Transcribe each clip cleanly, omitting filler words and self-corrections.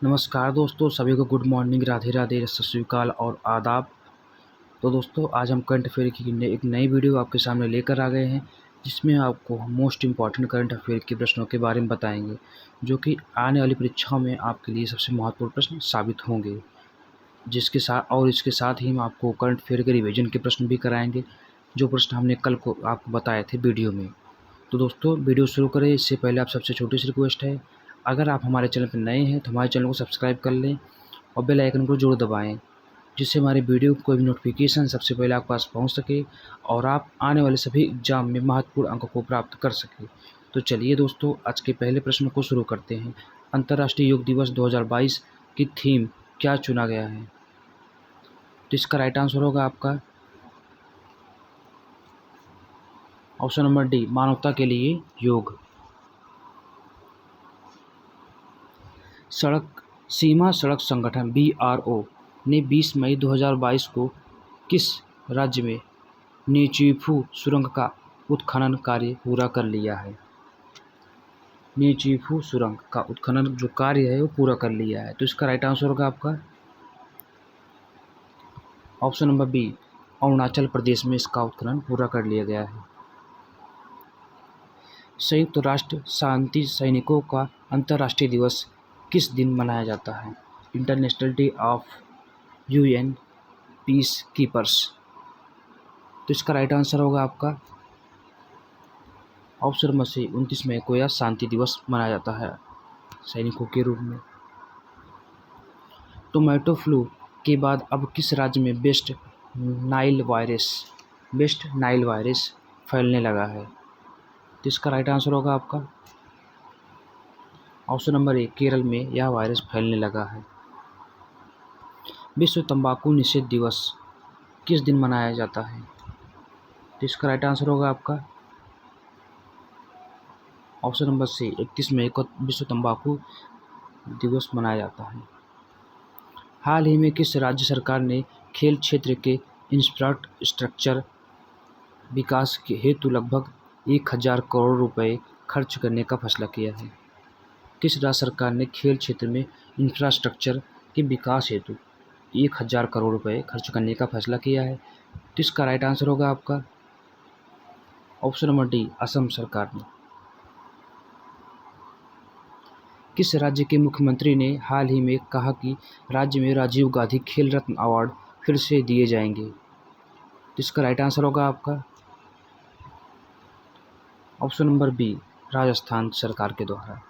नमस्कार दोस्तों, सभी को गुड मॉर्निंग, राधे राधे, सत श्री अकाल और आदाब। तो दोस्तों, आज हम करंट अफेयर की एक नई वीडियो आपके सामने लेकर आ गए हैं, जिसमें आपको मोस्ट इम्पॉर्टेंट करंट अफेयर के प्रश्नों के बारे में बताएंगे, जो कि आने वाली परीक्षाओं में आपके लिए सबसे महत्वपूर्ण प्रश्न साबित होंगे। इसके साथ ही हम आपको करंट अफेयर के रिवीजन के प्रश्न भी कराएंगे, जो प्रश्न हमने कल को आपको बताए थे वीडियो में। तो दोस्तों, वीडियो शुरू करें इससे पहले आप सबसे छोटी सी रिक्वेस्ट है, अगर आप हमारे चैनल पर नए हैं तो हमारे चैनल को सब्सक्राइब कर लें और बेल आइकन को जरूर दबाएं, जिससे हमारे वीडियो कोई भी नोटिफिकेशन सबसे पहले आपके पास पहुंच सके और आप आने वाले सभी एग्जाम में महत्वपूर्ण अंकों को प्राप्त कर सकें। तो चलिए दोस्तों, आज के पहले प्रश्न को शुरू करते हैं। अंतर्राष्ट्रीय योग दिवस 2022 की थीम क्या चुना गया है? तो इसका राइट आंसर होगा आपका ऑप्शन नंबर डी, मानवता के लिए योग। सीमा सड़क संगठन BRO ने 20 मई 2022 को किस राज्य में नीचीफू सुरंग का उत्खनन कार्य पूरा कर लिया है? नीचीफू सुरंग का उत्खनन जो कार्य है वो पूरा कर लिया है। तो इसका राइट आंसर होगा आपका option number B, Arunachal Pradesh में इसका उत्खनन पूरा कर लिया गया है। संयुक्त राष्ट्र शांति सैनिकों का अंतर्राष्ट्रीय दिवस किस दिन मनाया जाता है? International day of UN peace keepers. तो इसका राइट आंसर होगा आपका ऑप्शन नंबर सी, 29 मई को यह शांति दिवस मनाया जाता है सैनिकों के रूप में। टोमेटो फ्लू के बाद अब किस राज्य में वेस्ट नाइल वायरस फैलने लगा है? तो इसका राइट आंसर होगा आपका ऑप्शन नंबर ए, केरल में यह वायरस फैलने लगा है। विश्व तंबाकू निषेध दिवस किस दिन मनाया जाता है? तो इसका राइट आंसर होगा आपका ऑप्शन नंबर सी, 31 मई को विश्व तंबाकू दिवस मनाया जाता है। हाल ही में किस राज्य सरकार ने खेल क्षेत्र के इंफ्रास्ट्रक्चर विकास के हेतु लगभग 1000 करोड़ रुपए खर्च करने का फैसला किया है? किस राज्य सरकार ने खेल क्षेत्र में इंफ्रास्ट्रक्चर के विकास हेतु 1000 करोड़ रुपए खर्च करने का फैसला किया है? तो इसका राइट आंसर होगा आपका ऑप्शन नंबर डी, असम सरकार ने। किस राज्य के मुख्यमंत्री ने हाल ही में कहा कि राज्य में राजीव गांधी खेल रत्न अवार्ड फिर से दिए जाएंगे? तो इसका राइट आंसर होगा आपका ऑप्शन नंबर बी, राजस्थान सरकार के द्वारा।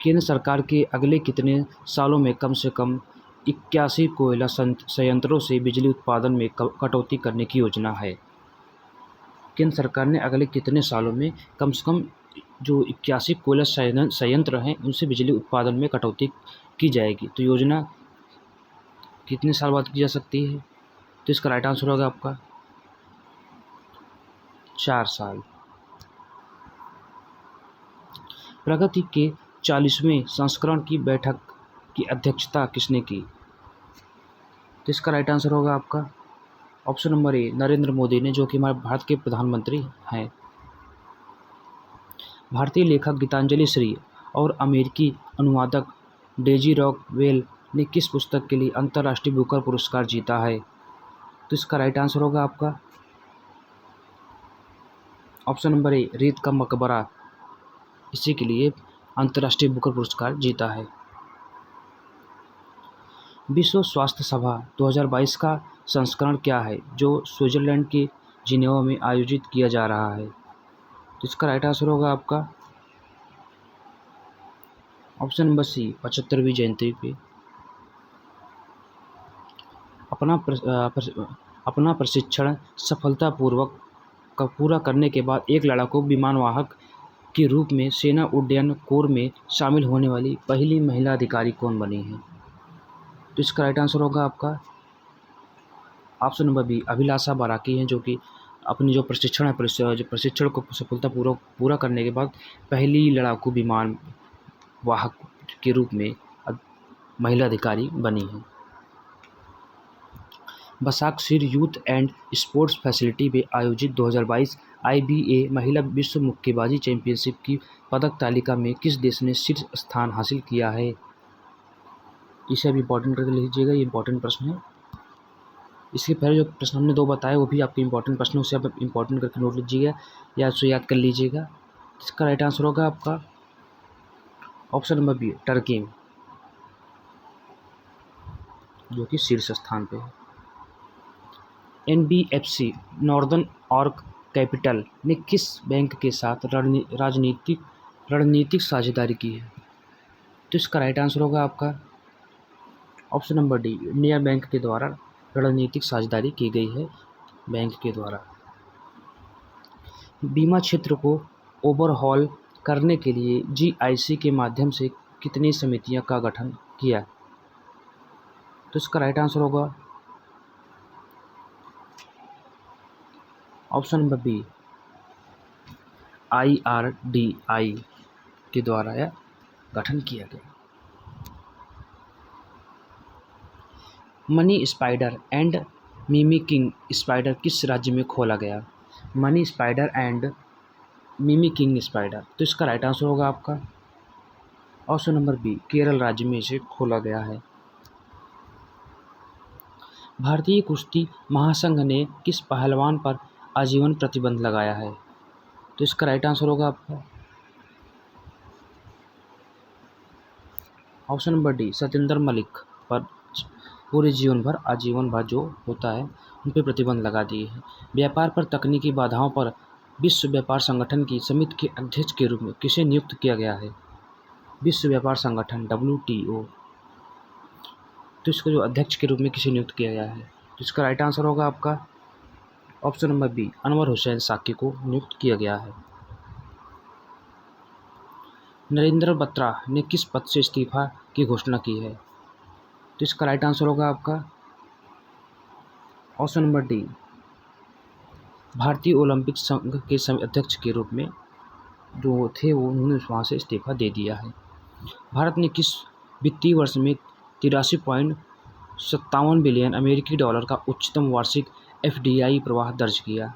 केंद्र सरकार के अगले कितने सालों में कम से कम 81 कोयला संयंत्रों से बिजली उत्पादन में कटौती करने की योजना है? केंद्र सरकार ने अगले कितने सालों में कम से कम जो 81 कोयला संयंत्र हैं उनसे बिजली उत्पादन में कटौती की जाएगी? तो योजना कितने साल बाद की जा सकती है? तो इसका राइट आंसर होगा आपका 4 साल। प्रगति के 40वें संस्करण की बैठक की अध्यक्षता किसने की? तो इसका राइट आंसर होगा आपका option number A, Narendra Modi ने, जो कि हमारे भारत के प्रधानमंत्री हैं। भारतीय लेखक गीतांजलि श्री और अमेरिकी अनुवादक डेजी रॉकवेल ने किस पुस्तक के लिए अंतर्राष्ट्रीय बुकर पुरस्कार जीता है? तो इसका राइट आंसर होगा आपका ऑप्शन नंबर ए, रेत का मकबरा, इसी के लिए अंतर्राष्ट्रीय बुकर पुरस्कार जीता है। विश्व स्वास्थ्य सभा 2022 का संस्करण क्या है, जो स्विट्जरलैंड के जिनेवा में आयोजित किया जा रहा है? तो इसका राइट आंसर होगा आपका ऑप्शन नंबर सी, 75वीं जयंती पे। अपना प्रशिक्षण सफलतापूर्वक पूरा करने के बाद एक लड़ाकू विमान वाहक के रूप में सेना उड्डयन कोर में शामिल होने वाली पहली महिला अधिकारी कौन बनी है? तो इसका राइट आंसर होगा आपका ऑप्शन नंबर बी, अभिलाषा बाराकी हैं, जो कि अपनी जो प्रशिक्षण को सफलतापूर्वक पूरा करने के बाद पहली लड़ाकू विमान वाहक के रूप में महिला अधिकारी बनी है। बसाक-सिर यूथ एंड स्पोर्ट्स फैसिलिटी में आयोजित 2022 IBA महिला विश्व मुक्केबाजी चैंपियनशिप की पदक तालिका में किस देश ने शीर्ष स्थान हासिल किया है? इसे भी इम्पोर्टेंट करके लीजिएगा, ये इम्पोर्टेंट प्रश्न है। इसके पहले जो प्रश्न हमने 2 बताए वो भी आपके इम्पोर्टेंट प्रश्न, उसे आप इम्पोर्टेंट करके नोट लीजिएगा या उसे याद कर लीजिएगा। इसका राइट आंसर होगा आपका ऑप्शन नंबर बी, टर्की, जो कि शीर्ष स्थान पे है। NBFC नॉर्दर्न रॉक कैपिटल ने किस बैंक के साथ रणनीतिक साझेदारी की है? तो इसका राइट आंसर होगा आपका option number D, India bank के द्वारा रणनीतिक साझेदारी की गई है बैंक के द्वारा। बीमा क्षेत्र को ओवरहॉल करने के लिए GIC के माध्यम से कितनी समितियों का गठन किया? तो इसका राइट आंसर होगा ऑप्शन नंबर बी, IRDI के द्वारा यह गठन किया गया। Money spider and mimicking spider किस राज्य में खोला गया? Money spider and mimicking spider, तो इसका राइट आंसर होगा आपका ऑप्शन नंबर बी, केरल राज्य में इसे खोला गया है। भारतीय कुश्ती महासंघ ने किस पहलवान पर आजीवन प्रतिबंध लगाया है? तो इसका राइट आंसर होगा आपका option number D, Satyendra Malik पर पूरे जीवन भर आजीवन भर जो होता है उन पर प्रतिबंध लगा दिए हैं। व्यापार पर तकनीकी बाधाओं पर विश्व व्यापार संगठन की समिति के अध्यक्ष के रूप में किसे नियुक्त किया गया है? विश्व व्यापार संगठन WTO, तो इसको जो अध्यक्ष के रूप में किसे नियुक्त किया गया है? तो इसका राइट आंसर होगा आपका option number B, Anwar Hussain Saki को नियुक्त किया गया है। नरेंद्र बत्रा ने किस पद से इस्तीफा की घोषणा की है? तो इसका राइट आंसर होगा आपका ऑप्शन नंबर डी, भारतीय ओलंपिक संघ के अध्यक्ष के रूप में जो थे वो उन्होंने वहाँ से इस्तीफा दे दिया है। भारत ने किस वित्तीय वर्ष में 83.57 बिलियन अमेरिकी डॉलर का उच्चतम वार्षिक FDI प्रवाह दर्ज किया?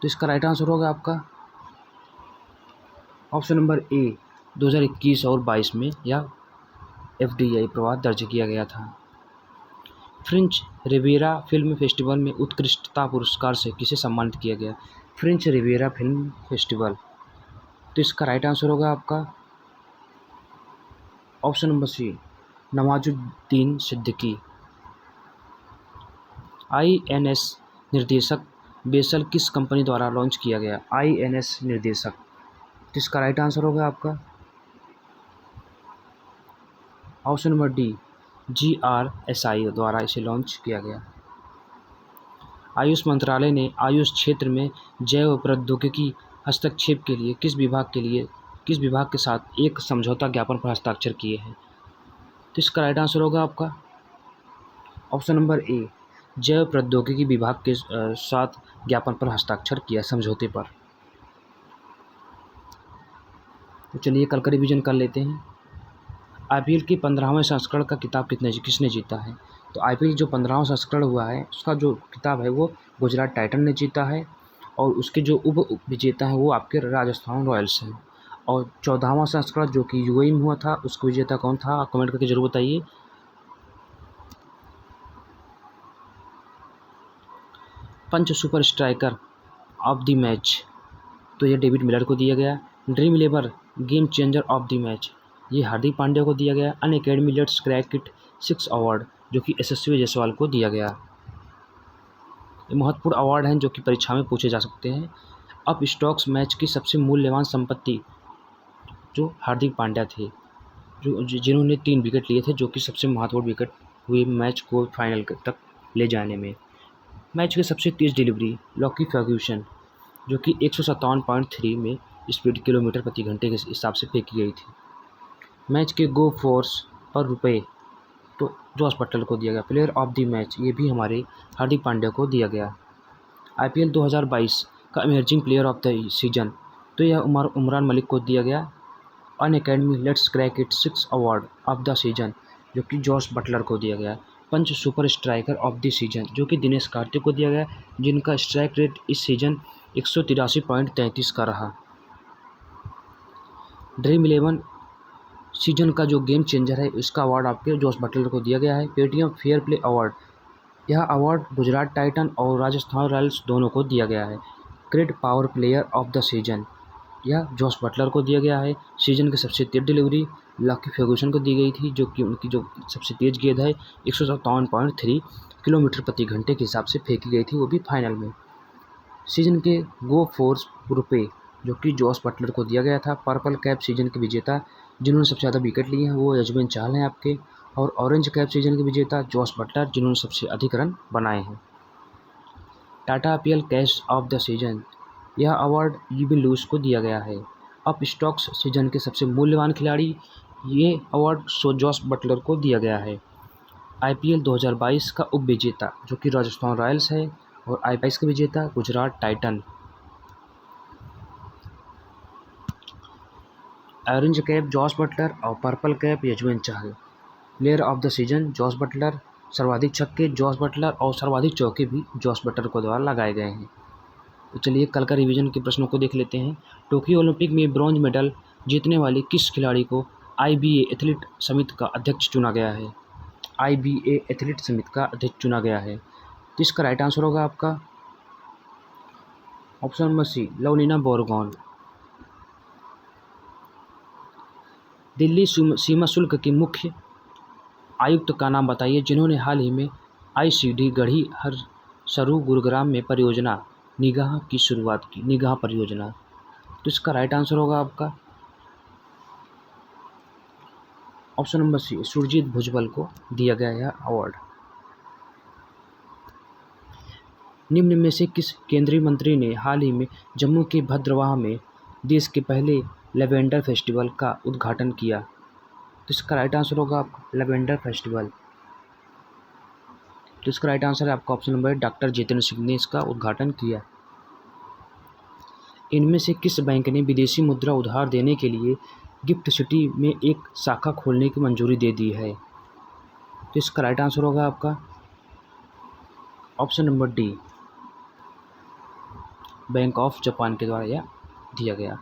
तो इसका राइट आंसर होगा आपका ऑप्शन नंबर ए, 2021 और 22 में यह FDI प्रवाह दर्ज किया गया था। फ्रेंच रिविएरा फिल्म फेस्टिवल में उत्कृष्टता पुरस्कार से किसे सम्मानित किया गया? फ्रेंच रिविएरा फिल्म फेस्टिवल, तो इसका राइट आंसर होगा आपका option number C, Nawazuddin Siddiqui. INS Nirdeshak vessel किस कंपनी द्वारा लॉन्च किया गया? INS निर्देशक, तो इसका राइट आंसर होगा आपका ऑप्शन नंबर डी, GRSI द्वारा इसे लॉन्च किया गया। आयुष मंत्रालय ने आयुष क्षेत्र में जैव प्रौद्योगिकी हस्तक्षेप के लिए किस विभाग के साथ एक समझौता ज्ञापन पर हस्ताक्षर किए हैं? तो इसका राइट आंसर होगा आपका ऑप्शन नंबर ए, जैव प्रौद्योगिकी विभाग के साथ ज्ञापन पर हस्ताक्षर किया समझौते पर। तो चलिए कल का रिवीजन कर लेते हैं। IPL के 15वें संस्करण का खिताब किसने जीता है? तो IPL जो 15वां संस्करण हुआ है उसका जो खिताब है वो गुजरात टाइटन ने जीता है और उसके जो उप विजेता हैं वो आपके राजस्थान रॉयल्स हैं। और 14वां संस्करण जो कि UAE में हुआ था उसका विजेता कौन था? आप कमेंट करके जरूर बताइए। Punch super striker of the match, तो ये डेविड मिलर को दिया गया। Dream 11 game changer of the match, ये हार्दिक पांड्या को दिया गया। Unacademy let's crack it 6 award जो कि यशस्वी जायसवाल को दिया गया। ये महत्वपूर्ण अवार्ड हैं जो कि परीक्षा में पूछे जा सकते हैं। अब स्टॉक्स मैच की सबसे मूल्यवान संपत्ति जो हार्दिक पांड्या थे, जिन्होंने 3 विकेट लिए थे, जो कि सबसे महत्वपूर्ण विकेट हुए मैच को फाइनल तक ले जाने में। मैच की सबसे तेज़ डिलीवरी लॉकी फर्ग्यूसन, जो कि 157.3 में स्पीड किलोमीटर प्रति घंटे के हिसाब से फेंकी गई थी। मैच के गो फोर्स पर रुपए तो जॉस बटलर को दिया गया। प्लेयर ऑफ द मैच ये भी हमारे हार्दिक पांड्या को दिया गया। IPL 2022 का emerging player of the season, तो यह उमरान मलिक को दिया गया। Unacademy let's crack it 6 award of the season, जो कि जॉस बटलर को दिया गया। Punch super striker of the season, जो कि दिनेश कार्तिक को दिया गया, जिनका स्ट्राइक रेट इस सीजन 183.33 का रहा। ड्रीम 11 सीजन का जो गेम चेंजर है, इसका अवार्ड आपके जॉस बटलर को दिया गया है। पेटीएम फेयर प्ले अवार्ड, यह अवार्ड गुजरात टाइटन और राजस्थान रॉयल्स दोनों को दिया गया है। CRED power player of the season, यह जॉस बटलर को दिया गया है। सीजन की सबसे तेज डिलीवरी लकी फर्गूसन को दी गई थी, जो कि उनकी जो सबसे तेज गेंद है 157.3 किलोमीटर प्रति घंटे के हिसाब से फेंकी गई थी, वो भी फाइनल में। सीजन के गो फोर्स रुपये, जो कि जॉस बटलर को दिया गया था। पर्पल कैप सीजन के विजेता जिन्होंने सबसे ज़्यादा विकेट लिए हैं वो यजवेंद्र चहल हैं आपके, और ऑरेंज कैप सीजन के विजेता जॉस बटलर, जिन्होंने सबसे अधिक रन बनाए हैं। Tata IPL cash of the season, यह अवार्ड यूबी लुइस को दिया गया है। अप स्टॉक्स सीजन के सबसे मूल्यवान खिलाड़ी, ये अवार्ड जॉस बटलर को दिया गया है। आईपीएल 2022 का उप विजेता, जो कि राजस्थान रॉयल्स है, और आईपीएल का विजेता Gujarat Titan. Orange cap Jos Buttler और purple cap Yuzvendra Chahal. Player of the season Jos Buttler, सर्वाधिक छक्के जॉस बटलर और सर्वाधिक चौके भी जॉस बटलर को द्वारा लगाए गए हैं। तो चलिए कल का रिवीजन के प्रश्नों को देख लेते हैं। टोक्यो ओलंपिक में ब्रॉन्ज मेडल जीतने वाले किस खिलाड़ी को आईबीए एथलीट समिति का अध्यक्ष चुना गया है? आईबीए एथलीट समिति का अध्यक्ष चुना गया है। तो इसका राइट आंसर होगा आपका option number C, Lovlina Borgohain. Delhi सीमा शुल्क के मुख्य आयुक्त का नाम बताइए, जिन्होंने हाल ही में आईसीडी गढ़ी हरसरू गुरुग्राम में परियोजना निगाह की शुरुआत की, निगाह परियोजना। तो इसका राइट आंसर होगा आपका ऑप्शन नंबर सी, सुरजीत भुजबल को दिया गया यह अवार्ड। निम्न में से किस केंद्रीय मंत्री ने हाल ही में जम्मू के भद्रवाह में देश के पहले लेवेंडर फेस्टिवल का उद्घाटन किया? तो इसका राइट आंसर होगा आपका लेवेंडर फेस्टिवल। तो इसका राइट आंसर है आपका option number doctor Jitendra Singh ने इसका उद्घाटन किया। इनमें से किस बैंक ने विदेशी मुद्रा उधार देने के लिए गिफ्ट सिटी में एक शाखा खोलने की मंजूरी दे दी है? तो इसका राइट आंसर होगा आपका option number D, bank of Japan के द्वारा यह दिया गया।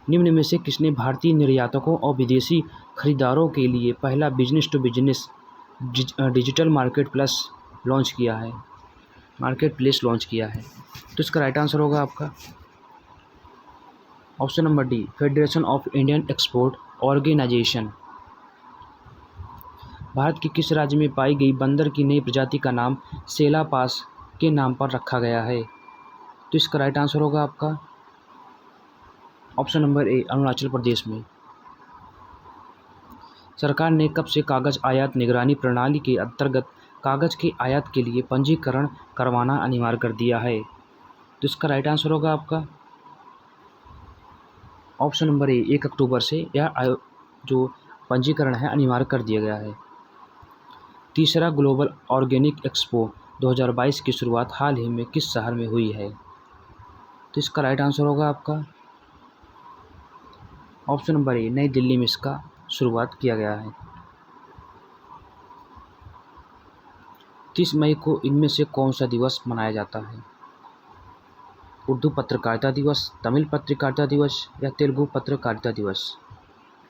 निम्न में से किसने भारतीय निर्यातकों और विदेशी खरीदारों के लिए पहला business to business digital market place launch किया है? तो इसका राइट आंसर होगा आपका option number D, federation of Indian export organisation. Bharat के किस राज्य में पाई गई बंदर की नई प्रजाति का नाम सेला पास के नाम पर रखा गया है? तो इसका राइट आंसर होगा आपका option number A, Arunachal Pradesh में। सरकार ने कब से कागज आयात निगरानी प्रणाली के अंतर्गत कागज के आयात के लिए पंजीकरण करवाना अनिवार्य कर दिया है? तो इसका राइट आंसर होगा आपका ऑप्शन नंबर ए, 1 अक्टूबर से यह जो पंजीकरण है अनिवार्य कर दिया गया है। तीसरा ग्लोबल ऑर्गेनिक एक्सपो 2022 की शुरुआत हाल ही में किस शहर में हुई है? तो इसका राइट आंसर होगा आपका ऑप्शन नंबर ए, नई दिल्ली में इसका शुरुआत किया गया है। 30 मई को इनमें से कौन सा दिवस मनाया जाता है? उर्दू पत्रकारिता दिवस, तमिल पत्रकारिता दिवस, या तेलुगु पत्रकारिता दिवस,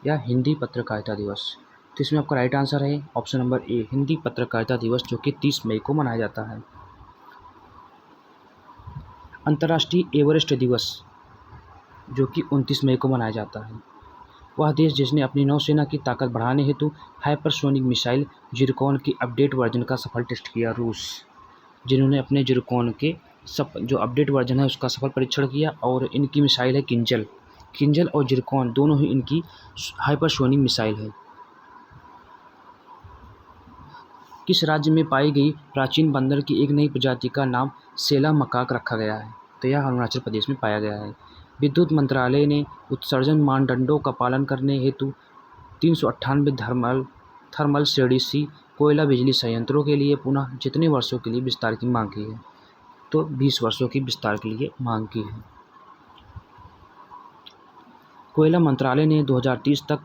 या हिंदी पत्रकारिता दिवस? तो इसमें आपका राइट आंसर है ऑप्शन नंबर ए, हिंदी पत्रकारिता दिवस, जो कि 30 मई को मनाया जाता है। अंतर्राष्ट्रीय एवरेस्ट दिवस, जो कि 29 मई को मनाया जाता है। वह देश जिसने अपनी नौसेना की ताकत बढ़ाने हेतु हाइपरसोनिक मिसाइल जिरकॉन की अपडेट वर्जन का सफल टेस्ट किया। रूस, जिन्होंने अपने जिरकॉन के जो अपडेट वर्जन है उसका सफल परीक्षण किया, और इनकी मिसाइल है किंजल और जिरकॉन, दोनों ही इनकी हाइपरसोनिक मिसाइल है। किस राज्य में पाई गई प्राचीन बंदर की एक नई प्रजाति का नाम सेला मकाक रखा गया है? तो यह अरुणाचल प्रदेश में पाया गया है। विद्युत मंत्रालय ने उत्सर्जन मानदंडों का पालन करने हेतु 398 थर्मल श्रेणी सी कोयला बिजली संयंत्रों के लिए पुनः जितने वर्षों के लिए विस्तार की मांग की है? तो 20 वर्षों की विस्तार के लिए मांग की है। कोयला मंत्रालय ने 2030 तक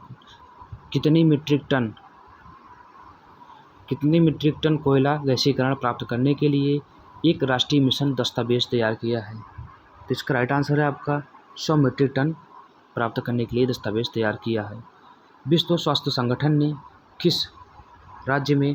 कितने मीट्रिक टन कितने मीट्रिक टन कोयला गैसीकरण प्राप्त करने के लिए एक राष्ट्रीय मिशन दस्तावेज तैयार किया है? तो इसका राइट आंसर है आपका 100 मीट्रिक टन प्राप्त करने के लिए दस्तावेज तैयार किया है। विश्व स्वास्थ्य संगठन ने किस राज्य में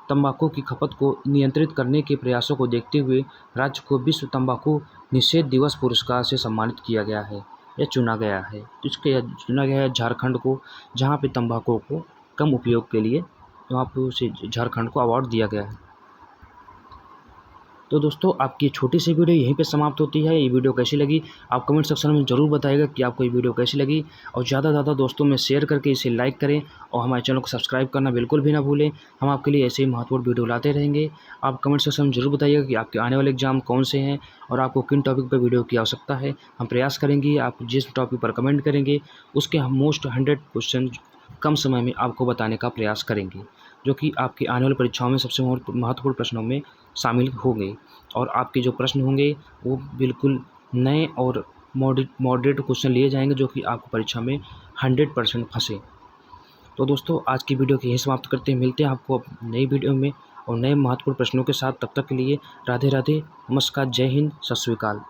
तंबाकू की खपत को नियंत्रित करने के प्रयासों को देखते हुए राज्य को विश्व तंबाकू निषेध दिवस पुरस्कार से सम्मानित किया गया है या चुना गया है? तो इसके चुना गया है झारखंड को, जहाँ पे तंबाकू को कम उपयोग के लिए वहाँ पे उसे झारखंड को अवार्ड दिया गया है। तो दोस्तों आपकी छोटी सी वीडियो यहीं पे समाप्त होती है। ये वीडियो कैसी लगी आप कमेंट सेक्शन में ज़रूर बताइएगा कि आपको ये वीडियो कैसी लगी, और ज़्यादा से ज़्यादा दोस्तों में शेयर करके इसे लाइक करें और हमारे चैनल को सब्सक्राइब करना बिल्कुल भी ना भूलें। हम आपके लिए ऐसे ही महत्वपूर्ण वीडियो लाते रहेंगे। आप कमेंट सेक्शन में ज़रूर बताइएगा कि आपके आने वाले एग्जाम कौन से हैं और आपको किन टॉपिक पर वीडियो की आवश्यकता है। हम प्रयास करेंगे आप जिस टॉपिक पर कमेंट करेंगे उसके हम मोस्ट 100 क्वेश्चन कम समय में आपको बताने का प्रयास करेंगे, जो कि आपकी आने वाली परीक्षाओं में सबसे महत्वपूर्ण प्रश्नों में शामिल होंगे। और आपके जो प्रश्न होंगे वो बिल्कुल नए और मॉडरेट क्वेश्चन लिए जाएंगे, जो कि आपको परीक्षा में 100% फंसे। तो दोस्तों आज की वीडियो को यहीं समाप्त करते हैं। मिलते हैं आपको नई वीडियो में और नए महत्वपूर्ण प्रश्नों के साथ। तब तक के लिए राधे राधे, नमस्कार, जय हिंद, सत श्री अकाल।